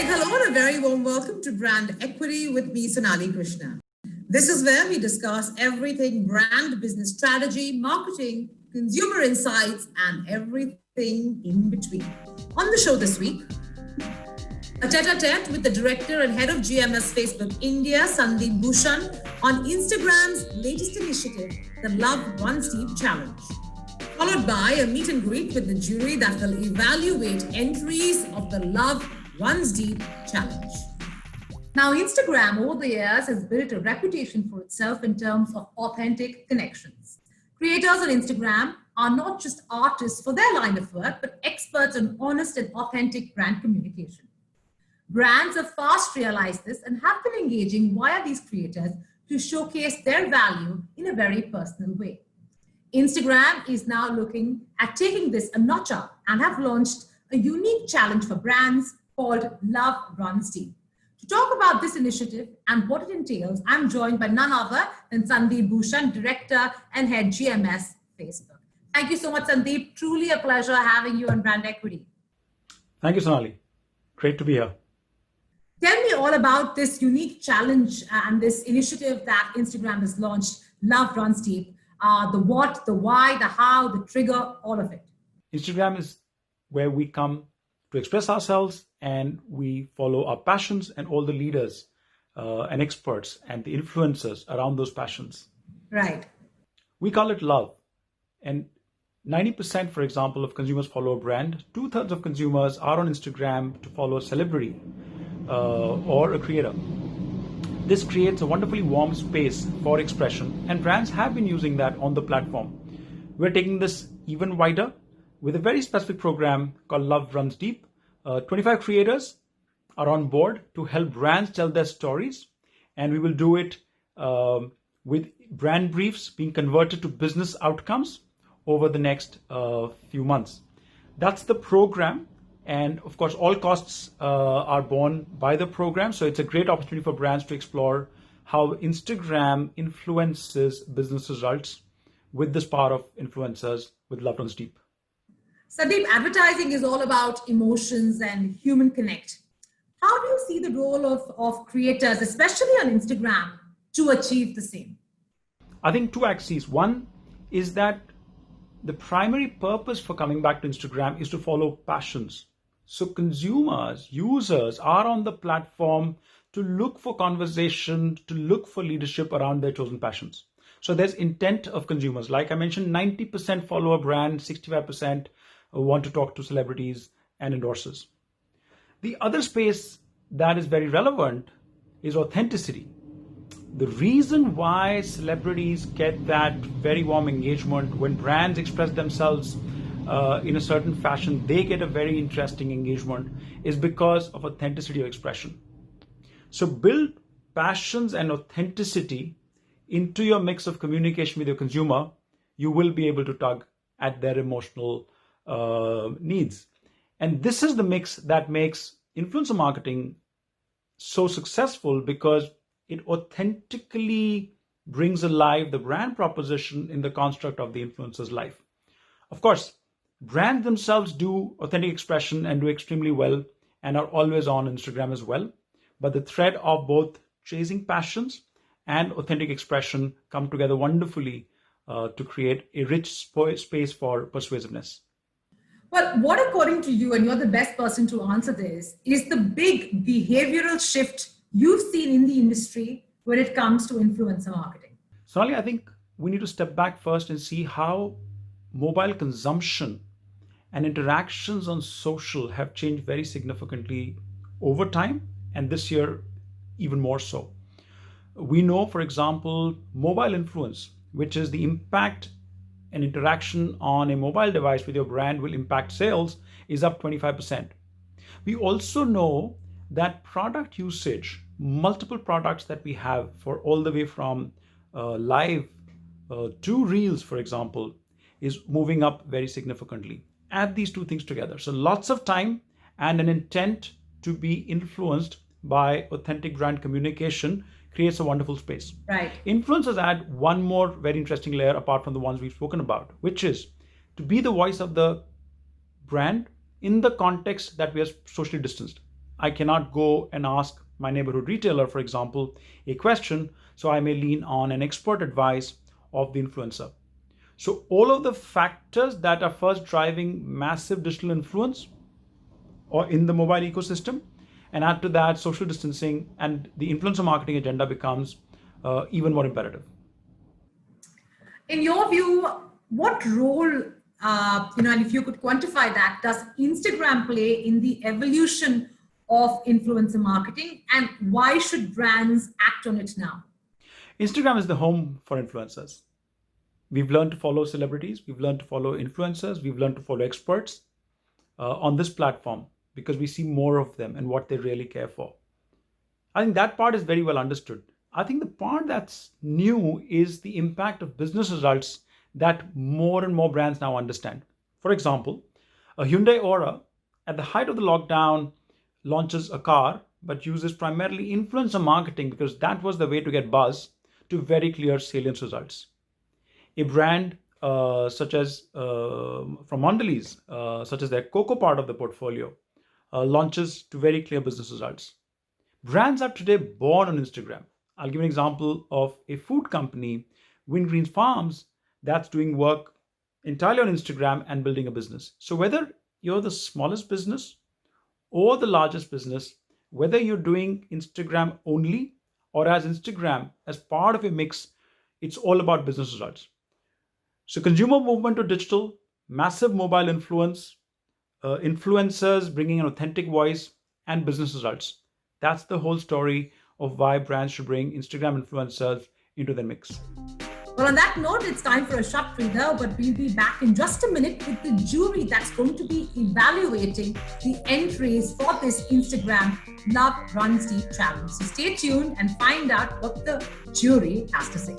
big hello and a very warm welcome to Brand Equity with me, Sonali Krishna. This is where we discuss everything brand, business strategy, marketing, consumer insights, and everything in between. On the show this week, a tete-a-tete with the director and head of GMS Facebook India, Sandeep Bhushan, on Instagram's latest initiative, the Love Runs Deep Challenge. Followed by a meet and greet with the jury that will evaluate entries of the Love Runs Deep Challenge. Now, Instagram over the years has built a reputation for itself in terms of authentic connections. Creators on Instagram are not just artists for their line of work, but experts on honest and authentic brand communication. Brands have fast realized this and have been engaging via these creators to showcase their value in a very personal way. Instagram is now looking at taking this a notch up and have launched a unique challenge for brands called Love Runs Deep. To talk about this initiative and what it entails, I'm joined by none other than Sandeep Bhushan, Director and Head GMS Facebook. Thank you so much, Sandeep. Truly a pleasure having you on Brand Equity. Thank you, Sonali. Great to be here. Tell me all about this unique challenge and this initiative that Instagram has launched, Love Runs Deep. The what, the why, the how, the trigger, all of it. Instagram is where we come to express ourselves and we follow our passions and all the leaders and experts and the influencers around those passions. Right. We call it love. And 90%, for example, of consumers follow a brand. 2/3 of consumers are on Instagram to follow a celebrity or a creator. This creates a wonderfully warm space for expression, and brands have been using that on the platform. We're taking this even wider with a very specific program called Love Runs Deep. 25 creators are on board to help brands tell their stories, and we will do it with brand briefs being converted to business outcomes over the next few months. That's the program. And of course, all costs are borne by the program. So it's a great opportunity for brands to explore how Instagram influences business results with this power of influencers with Love Runs Deep. Sandeep, advertising is all about emotions and human connect. How do you see the role of creators, especially on Instagram, to achieve the same? I think two axes. One is that the primary purpose for coming back to Instagram is to follow passions. So consumers, users are on the platform to look for conversation, to look for leadership around their chosen passions. So there's intent of consumers. Like I mentioned, 90% follow a brand, 65% want to talk to celebrities and endorsers. The other space that is very relevant is authenticity. The reason why celebrities get that very warm engagement when brands express themselves in a certain fashion, they get a very interesting engagement, is because of authenticity of expression. So build passions and authenticity into your mix of communication with your consumer. You will be able to tug at their emotional needs. And this is the mix that makes influencer marketing so successful, because it authentically brings alive the brand proposition in the construct of the influencer's life. Of course, brands themselves do authentic expression and do extremely well and are always on Instagram as well. But the thread of both chasing passions and authentic expression come together wonderfully to create a rich space for persuasiveness. Well, what according to you, and you're the best person to answer this, is the big behavioral shift you've seen in the industry when it comes to influencer marketing? Sonali, I think we need to step back first and see how mobile consumption and interactions on social have changed very significantly over time, and this year even more so. We know, for example, mobile influence, which is the impact and interaction on a mobile device with your brand will impact sales, is up 25%. We also know that product usage, multiple products that we have for all the way from live to reels, for example, is moving up very significantly. Add these two things together. So lots of time and an intent to be influenced by authentic brand communication creates a wonderful space. Right. Influencers add one more very interesting layer apart from the ones we've spoken about, which is to be the voice of the brand in the context that we are socially distanced. I cannot go and ask my neighborhood retailer, for example, a question, so I may lean on an expert advice of the influencer. So, all of the factors that are first driving massive digital influence or in the mobile ecosystem, and add to that social distancing, and the influencer marketing agenda becomes even more imperative. In your view, what role, and if you could quantify that, does Instagram play in the evolution of influencer marketing, and why should brands act on it now? Instagram is the home for influencers. We've learned to follow celebrities, we've learned to follow influencers, we've learned to follow experts on this platform because we see more of them and what they really care for. I think that part is very well understood. I think the part that's new is the impact of business results that more and more brands now understand. For example, a Hyundai Aura at the height of the lockdown launches a car but uses primarily influencer marketing because that was the way to get buzz to very clear salience results. A brand such as from Mondelez, such as their cocoa part of the portfolio, launches to very clear business results. Brands are today born on Instagram. I'll give an example of a food company, Wingreens Farms, that's doing work entirely on Instagram and building a business. So whether you're the smallest business or the largest business, whether you're doing Instagram only or as Instagram as part of a mix, it's all about business results. So consumer movement to digital, massive mobile influence, influencers bringing an authentic voice, and business results. That's the whole story of why brands should bring Instagram influencers into the mix. Well, on that note, it's time for a short breather, but we'll be back in just a minute with the jury that's going to be evaluating the entries for this Instagram Love Runs Deep challenge. So stay tuned and find out what the jury has to say.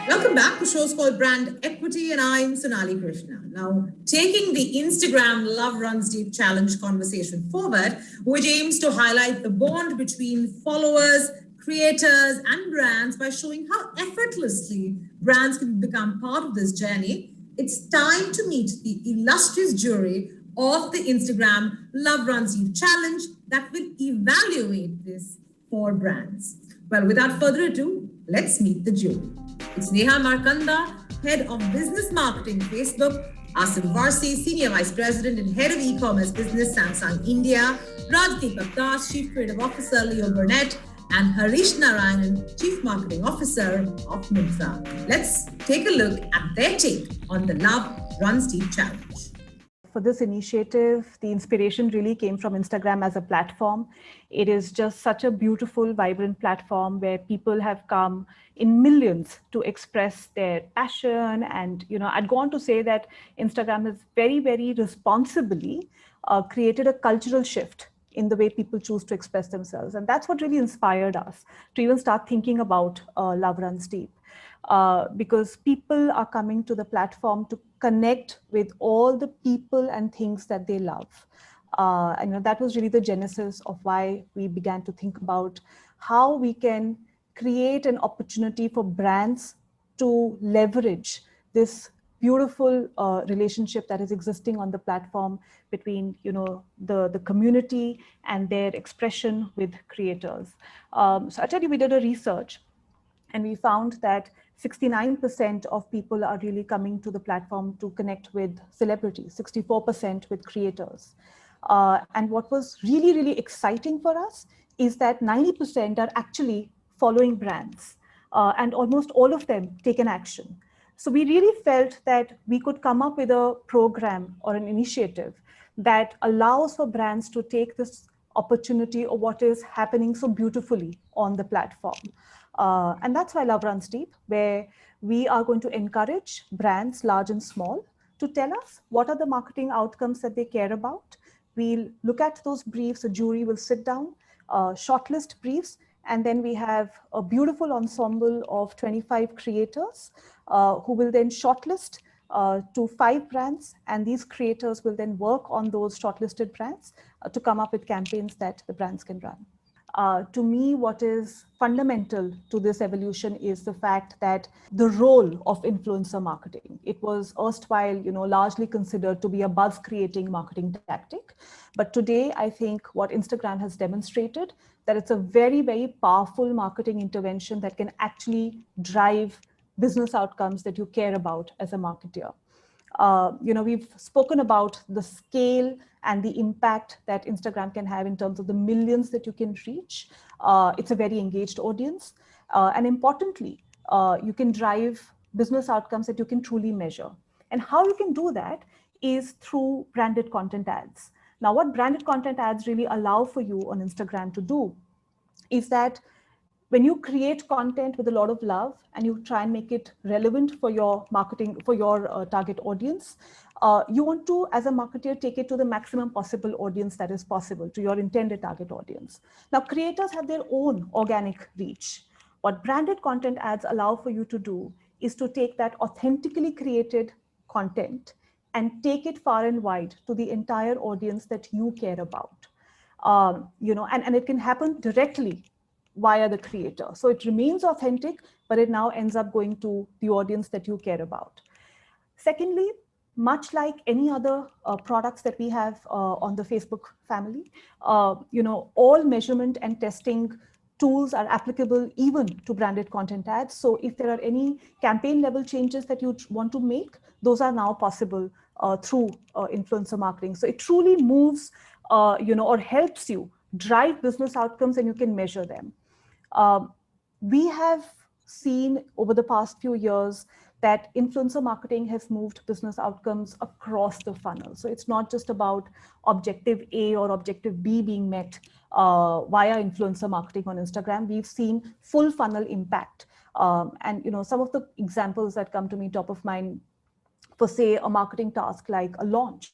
Welcome back. The show's called Brand Equity, and I'm Sonali Krishna. Now, taking the Instagram Love Runs Deep challenge conversation forward, which aims to highlight the bond between followers, creators, and brands by showing how effortlessly brands can become part of this journey, it's time to meet the illustrious jury of the Instagram Love Runs Deep challenge that will evaluate this for brands. Well, without further ado, let's meet the jury. It's Neha Markanda, Head of Business Marketing, Facebook, Asim Varsi, Senior Vice President and Head of E-Commerce Business, Samsung India, Rajdeepak Das, Chief Creative Officer, Leo Burnett, and Harish Narayanan, Chief Marketing Officer of Myntra. Let's take a look at their take on the Love Runs Deep Challenge. For this initiative, the inspiration really came from Instagram as a platform. It is just such a beautiful, vibrant platform where people have come in millions to express their passion. And, I'd go on to say that Instagram has very, very responsibly created a cultural shift in the way people choose to express themselves. And that's what really inspired us to even start thinking about Love Runs Deep. Because people are coming to the platform to connect with all the people and things that they love. And that was really the genesis of why we began to think about how we can create an opportunity for brands to leverage this beautiful relationship that is existing on the platform between the community and their expression with creators. So I tell you, we did a research and we found that 69% of people are really coming to the platform to connect with celebrities, 64% with creators. And what was really, really exciting for us is that 90% are actually following brands, and almost all of them take an action. So we really felt that we could come up with a program or an initiative that allows for brands to take this opportunity of what is happening so beautifully on the platform. And that's why Love Runs Deep, where we are going to encourage brands, large and small, to tell us what are the marketing outcomes that they care about. We'll look at those briefs, a jury will sit down, shortlist briefs, and then we have a beautiful ensemble of 25 creators who will then shortlist to 5 brands, and these creators will then work on those shortlisted brands to come up with campaigns that the brands can run. To me, what is fundamental to this evolution is the fact that the role of influencer marketing, it was erstwhile, largely considered to be a buzz creating marketing tactic. But today, I think what Instagram has demonstrated, that it's a very, very powerful marketing intervention that can actually drive business outcomes that you care about as a marketer. We've spoken about the scale and the impact that Instagram can have in terms of the millions that you can reach. It's a very engaged audience. And importantly, you can drive business outcomes that you can truly measure. And how you can do that is through branded content ads. Now, what branded content ads really allow for you on Instagram to do is that when you create content with a lot of love and you try and make it relevant for your marketing, for your target audience, you want to, as a marketer, take it to the maximum possible audience that is possible, to your intended target audience. Now, creators have their own organic reach. What branded content ads allow for you to do is to take that authentically created content and take it far and wide to the entire audience that you care about. And it can happen directly via the creator. So it remains authentic, but it now ends up going to the audience that you care about. Secondly, much like any other products that we have on the Facebook family, all measurement and testing tools are applicable even to branded content ads. So if there are any campaign level changes that you want to make, those are now possible through influencer marketing. So it truly moves, or helps you drive business outcomes and you can measure them. We have seen over the past few years that influencer marketing has moved business outcomes across the funnel. So it's not just about objective A or objective B being met via influencer marketing on Instagram. We've seen full funnel impact. And some of the examples that come to me top of mind for, say, a marketing task like a launch.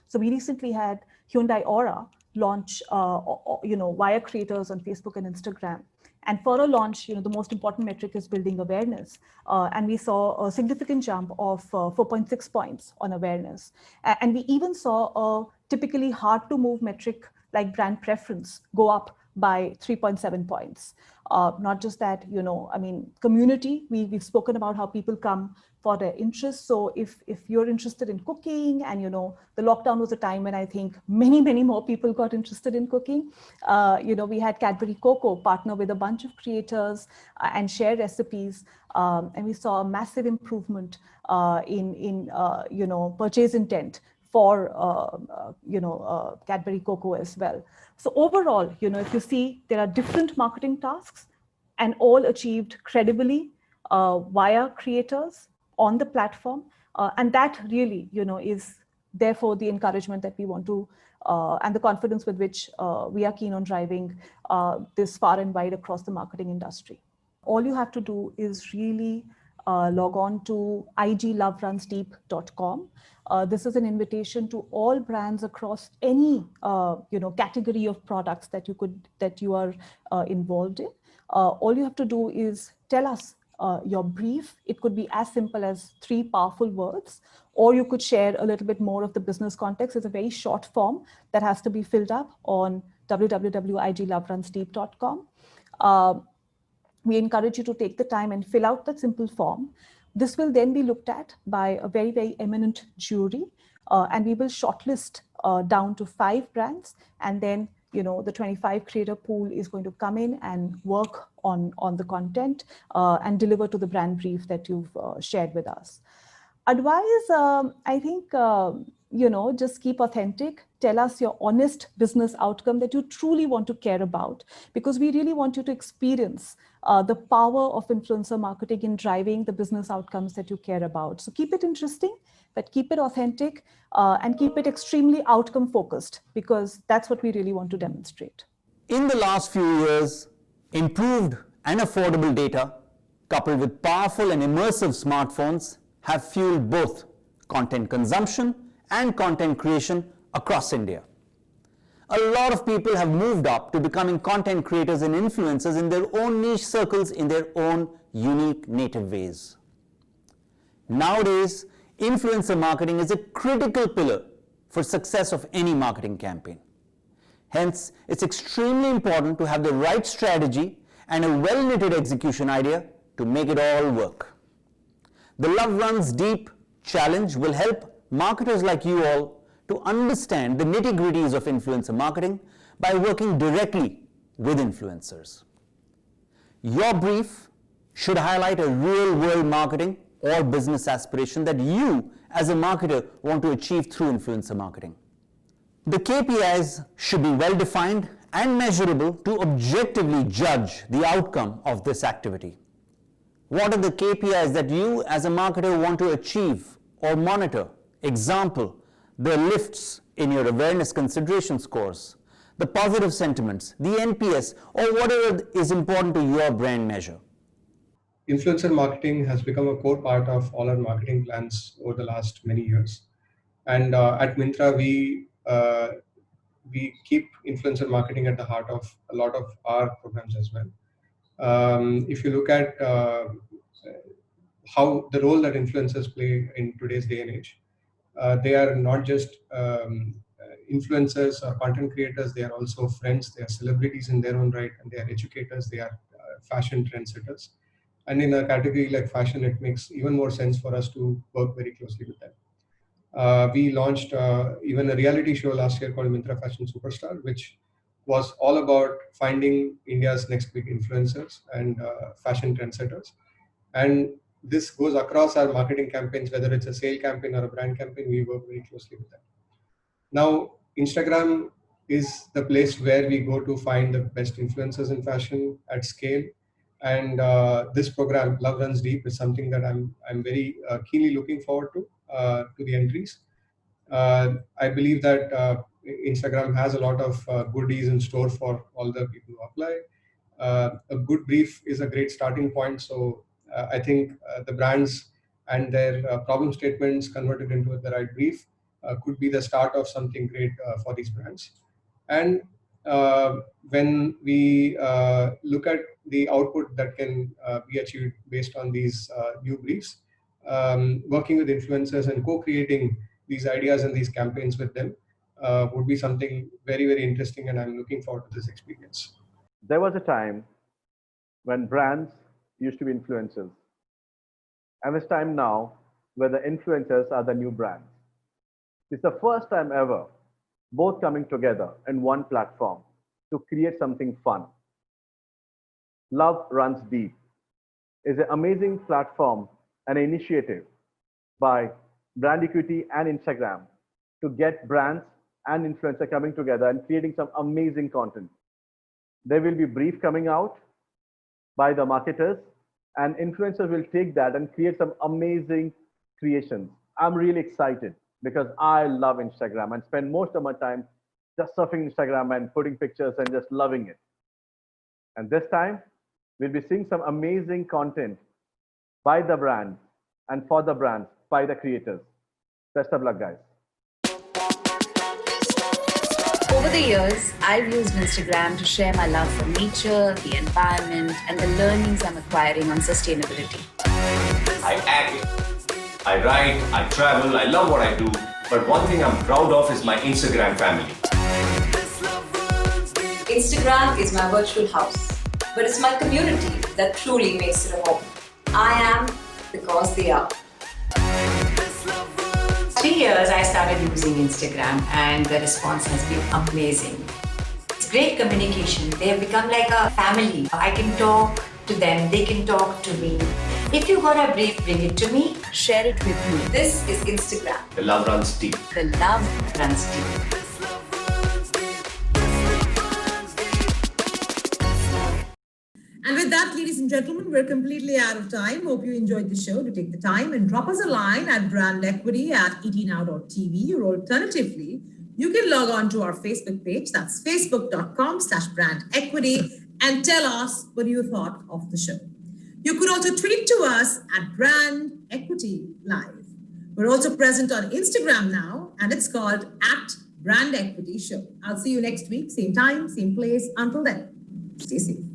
So we recently had Hyundai Aura launch, via creators on Facebook and Instagram. And for a launch, the most important metric is building awareness. And we saw a significant jump of 4.6 points on awareness. And we even saw a typically hard to move metric like brand preference go up by 3.7 points. Not just that, community, we've spoken about how people come for their interests. So if you're interested in cooking, and the lockdown was a time when I think many more people got interested in cooking. We had Cadbury Cocoa partner with a bunch of creators and share recipes, and we saw a massive improvement in purchase intent for Cadbury Cocoa as well. So overall, if you see, there are different marketing tasks and all achieved credibly via creators on the platform. And that really, is therefore the encouragement that we want to, and the confidence with which we are keen on driving this far and wide across the marketing industry. All you have to do is really log on to igloverunsdeep.com. This is an invitation to all brands across any category of products that you are involved in. All you have to do is tell us your brief. It could be as simple as 3 powerful words, or you could share a little bit more of the business context. It's a very short form that has to be filled up on www.igloverunsdeep.com. We encourage you to take the time and fill out that simple form. This will then be looked at by a very, very eminent jury, and we will shortlist down to 5 brands, and then the 25 creator pool is going to come in and work on the content and deliver to the brand brief that you've shared with us. Advice, I think, just keep authentic. Tell us your honest business outcome that you truly want to care about, because we really want you to experience the power of influencer marketing in driving the business outcomes that you care about. So keep it interesting, but keep it authentic and keep it extremely outcome focused, because that's what we really want to demonstrate. In the last few years, improved and affordable data coupled with powerful and immersive smartphones have fueled both content consumption and content creation across India. A lot of people have moved up to becoming content creators and influencers in their own niche circles in their own unique native ways. Nowadays, influencer marketing is a critical pillar for success of any marketing campaign. Hence, it's extremely important to have the right strategy and a well-knitted execution idea to make it all work. The Love Runs Deep challenge will help marketers like you all to understand the nitty-gritties of influencer marketing by working directly with influencers. Your brief should highlight a real-world marketing or business aspiration that you as a marketer want to achieve through influencer marketing. The KPIs should be well defined and measurable to objectively judge the outcome of this activity. What are the KPIs that you as a marketer want to achieve or monitor? Example, the lifts in your awareness consideration scores, the positive sentiments, the NPS, or whatever is important to your brand measure. Influencer marketing has become a core part of all our marketing plans over the last many years. And at Myntra, we keep influencer marketing at the heart of a lot of our programs as well. If you look at how the role that influencers play in today's day and age, they are not just influencers or content creators, they are also friends, they are celebrities in their own right, and they are educators, they are fashion trendsetters. And in a category like fashion, it makes even more sense for us to work very closely with them. We launched even a reality show last year called Myntra Fashion Superstar, which was all about finding India's next big influencers and fashion trendsetters. And this goes across our marketing campaigns, whether it's a sale campaign or a brand campaign, we work very closely with them. Now, Instagram is the place where we go to find the best influencers in fashion at scale. And this program, Love Runs Deep, is something that I'm very keenly looking forward to the entries. I believe that Instagram has a lot of goodies in store for all the people who apply. A good brief is a great starting point. So I think the brands and their problem statements converted into the right brief could be the start of something great for these brands. And when we look at the output that can be achieved based on these new briefs, working with influencers and co-creating these ideas and these campaigns with them would be something very, very interesting, and I'm looking forward to this experience. There was a time when brands used to be influencers, and it's time now where the influencers are the new brands. It's the first time ever both coming together in one platform to create something fun. Love Runs Deep is an amazing platform and initiative by Brand Equity and Instagram to get brands and influencers coming together and creating some amazing content. There will be brief coming out by the marketers, and influencers will take that and create some amazing creations. I'm really excited because I love Instagram and spend most of my time just surfing Instagram and putting pictures and just loving it. And this time, we'll be seeing some amazing content by the brand and for the brands, by the creators. Best of luck, guys. Over the years, I've used Instagram to share my love for nature, the environment, and the learnings I'm acquiring on sustainability. I act, I write, I travel, I love what I do. But one thing I'm proud of is my Instagram family. Instagram is my virtual house, but it's my community that truly makes it a home. I am because they are. 3 years I started using Instagram and the response has been amazing. It's great communication. They have become like a family. I can talk to them, they can talk to me. If you got a brief, bring it to me. Share it with me. This is Instagram. The love runs deep. The love runs deep. And with that, ladies and gentlemen, we're completely out of time. Hope you enjoyed the show. To take the time and drop us a line at brand equity at etnow.tv, or alternatively, you can log on to our Facebook page. That's facebook.com/brand equity, and tell us what you thought of the show. You could also tweet to us at Brand Equity Live. We're also present on Instagram now, and it's called @Brand Equity Show. I'll see you next week, same time, same place. Until then, stay safe.